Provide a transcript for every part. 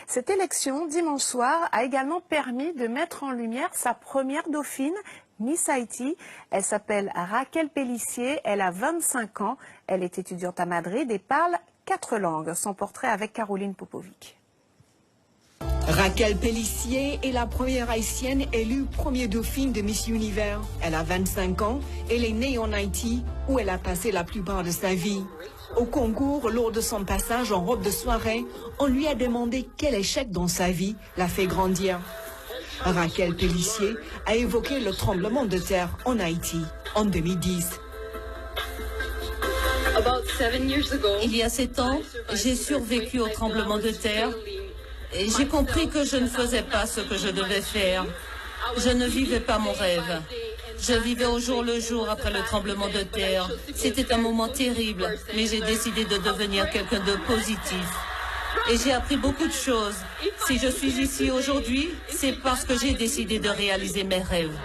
Cette élection, dimanche soir, a également permis de mettre en lumière sa première dauphine, Miss Haïti. Elle s'appelle Raquel Pellissier, elle a 25 ans, elle est étudiante à Madrid et parle 4 langues. Son portrait avec Caroline Popovic. Raquel Pellissier est la première haïtienne élue première dauphine de Miss Univers. Elle a 25 ans, elle est née en Haïti où elle a passé la plupart de sa vie. Au concours, lors de son passage en robe de soirée, on lui a demandé quel échec dans sa vie l'a fait grandir. Raquel Pellissier a évoqué le tremblement de terre en Haïti en 2010. Il y a 7 ans, j'ai survécu au tremblement de terre et j'ai compris que je ne faisais pas ce que je devais faire. Je ne vivais pas mon rêve. Je vivais au jour le jour après le tremblement de terre. C'était un moment terrible, mais j'ai décidé de devenir quelqu'un de positif. Et j'ai appris beaucoup de choses. Si je suis ici aujourd'hui, c'est parce que j'ai décidé de réaliser mes rêves.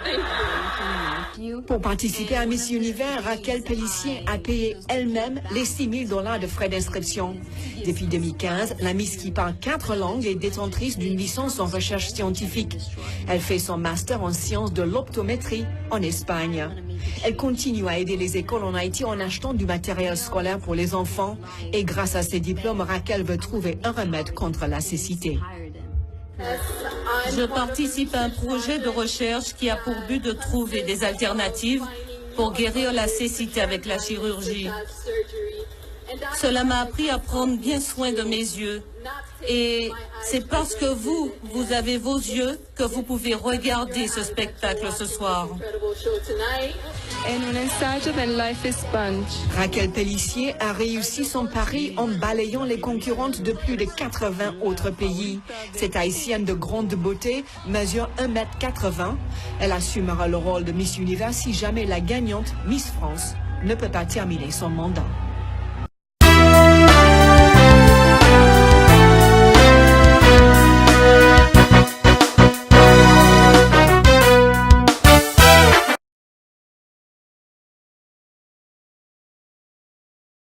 Pour participer à Miss Univers, Raquel Pellissier a payé elle-même les $6 000 de frais d'inscription. Depuis 2015, la Miss qui parle 4 langues est détentrice d'une licence en recherche scientifique. Elle fait son master en sciences de l'optométrie en Espagne. Elle continue à aider les écoles en Haïti en achetant du matériel scolaire pour les enfants. Et grâce à ses diplômes, Raquel veut trouver un remède contre la cécité. Je participe à un projet de recherche qui a pour but de trouver des alternatives pour guérir la cécité avec la chirurgie. Cela m'a appris à prendre bien soin de mes yeux. Et c'est parce que vous avez vos yeux que vous pouvez regarder ce spectacle ce soir. Raquel Pellissier a réussi son pari en balayant les concurrentes de plus de 80 autres pays. Cette haïtienne de grande beauté mesure 1,80 m. Elle assumera le rôle de Miss Univers si jamais la gagnante, Miss France, ne peut pas terminer son mandat.